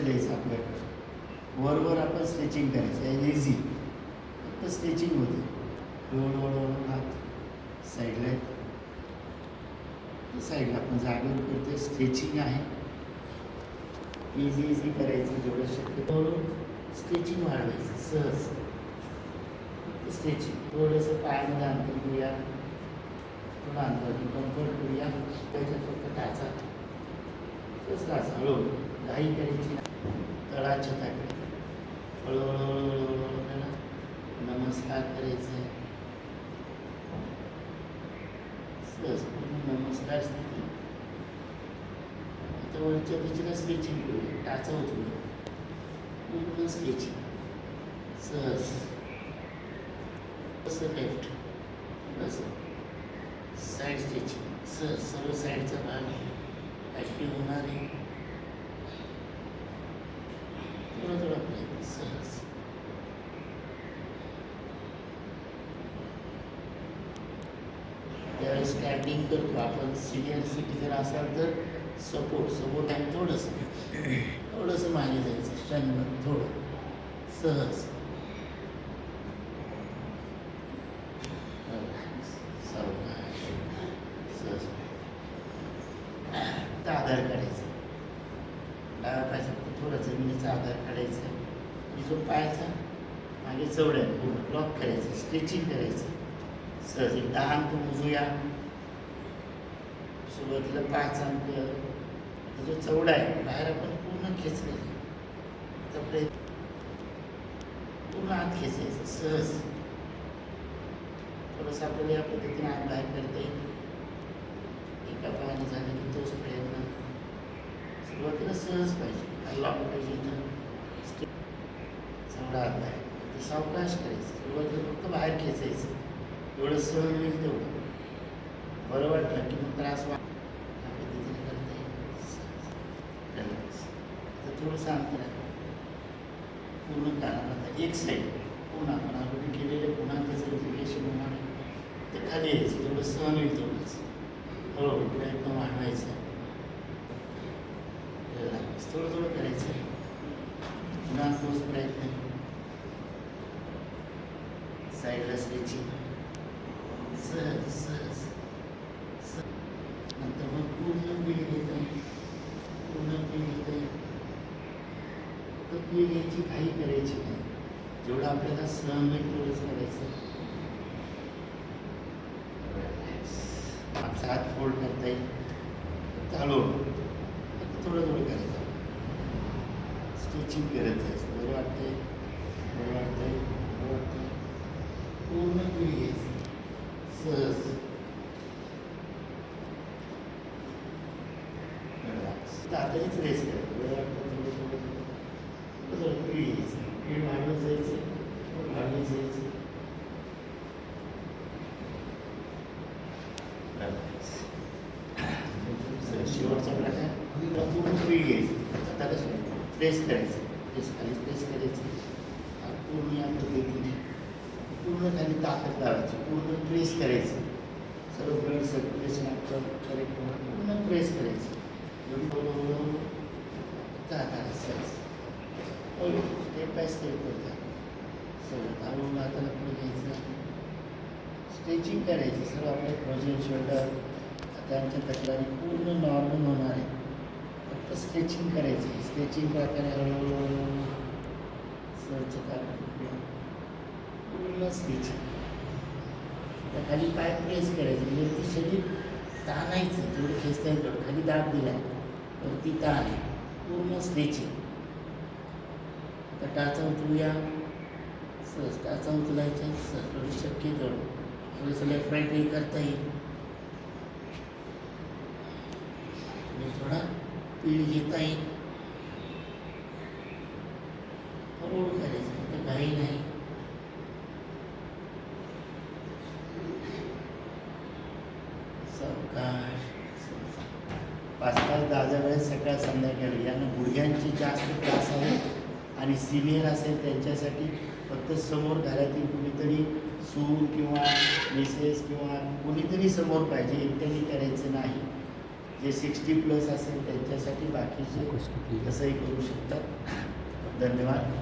द्यायचं आपल्याकडे. वर आपण स्ट्रेचिंग करायचं, इझी फक्त स्ट्रेचिंग होते. वळून हात साईडला आपण जागेवर करतो. स्ट्रेचिंग आहे, इझी करायचं जेवढं शक्य. वळून स्ट्रेचिंग वाढवायचं सहज. स्ट्रेचिंग थोडंसं पायामध्ये अंतर घेऊया, थोडं अंतर कम्फर्ट करूया. त्याच्यात फक्त टाचा सहज हळूहळू, घाई करायची. तळाच्या ताकडे हळूहळू आपल्याला नमस्कार करायचा आहे. सहज पूर्ण नमस्कार स्थिती. आता वरच्या दिशेला स्ट्रेचिंग करूया, टाचा उचलूया, पूर्ण स्ट्रेचिंग सहज. असं लेफ्ट असं साईड स्ट्रेचिंग सहज. सर्व साईडचा भाग ॲक्टिव्ह होणार आहे. थोडा प्रयत्न सहज. त्यावेळेस स्टँडिंग करतो आपण. सिनियर सिटीजन असाल तर सपोर्ट आहे. थोडंसं मागे जायचं, क्षणभर थोडं सहज. आधार काढायचा, डाव्या पायाचा थोडा जमिनीचा आधार काढायचा आणि जो पायाचा मागे चवड्या पूर्ण लॉक करायचं, स्ट्रेचिंग करायचं सहज. एक 10 अंक मोजूया. सुरुवातीला 5 अंक. जो चवडा आहे बाहेर आपण पूर्ण खेचलेला, तर पूर्ण आत खेचायचं सहज. थोडंसं आपल्याला या पद्धतीने आत बाहेर करता येईल. एका पायाने झालं की तोच प्रयत्न. सुरुवातीला सहज पाहिजे, लॉक पाहिजे. इथं चवडा आत बाहेर ते सावकाश करायचं. सुरुवातीला फक्त बाहेर खेचायचं, एवढं सहन होईल तेवढं. बरं वाटलं की मग त्रास या पद्धतीने करता येईल. तर थोडंसं अंतर आहे पूर्ण कानाला. एक साईड पुन्हा आपण अगोदर केलेलं पुन्हा त्याचं रिपिटेशन होणार आहे. ते खाली यायचं, तेवढं सहन होईल तेवढंच. हळूहळू प्रयत्न वाढवायचा. थोडं करायचं. पुन्हा तोच प्रयत्न. साईडला स्ट्रेचिंग सहज. नंतर मग पूर्ण पीळ घेतं. तर पीळ घ्यायची, घाई करायची नाही. जेवढं आपल्याला सहन होईल तेवढंच करायचं. आमचा हात फोल्ड करता येईल. हळूहळू थोडं करायचं. स्ट्रेचिंग करत जायचं. बरं वाटतंय. पूर्ण पीळ घ्यायचं सहज. हाताने प्रेस करायचं. बरं वाटतं थोडं पीळ घ्यायचं. पीळ वाढवत जायचं. शेवटचा प्रकार पूर्ण पीळ घ्यायचं. हाताला प्रेस करायचं. प्रेस करायचं. पूर्ण या पद्धतीने पूर्ण खाली ताकद लावायची. पूर्ण प्रेस करायचं. सर्व ब्लड सर्क्युलेशन आपलं करेक्ट होणार. पूर्ण प्रेस करायचं. स्टेप बाय स्टेप करतात. सगळं हळूहळू हाताला पुढे घ्यायचं. स्ट्रेचिंग करायची. सर्व आपले फ्रोजन शोल्डर त्यांच्या तक्रारी पूर्ण नॉर्मल होणार आहे. फक्त स्ट्रेचिंग करायची. स्ट्रेचिंग प्रकारे हळूहळू पूर्ण स्ट्रेचिंग. त्या खाली पाय प्रेस करायचे. म्हणजे ते शरीर ताणायचं. जेवढं खेचता येईल तेवढं. खाली दाब दिला वरती ताण. पूर्ण स्ट्रेचिंग. आता टाचा उचलूया सहज. टाचा उचलायचा सहज. थोडी शक्य तेवढं. थोडंसं लेफ्ट राईटही करता येईल. आणि थोडा पीळ घेता येईल. हळूहळू करायचं. तर घाई नाही. सावकाश. 5-5, 10 वेळेस सकाळ संध्याकाळी. यांना गुडघ्यांची जास्त त्रास आहे आणि सिनियर असेल त्यांच्यासाठी फक्त समोर घरातील कुणीतरी सून किंवा मिसेस किंवा कुणीतरी समोर पाहिजे. एकट्याने करायचं नाही. जे 60+ असेल त्यांच्यासाठी बाकीचे कसंही करू शकतात. धन्यवाद.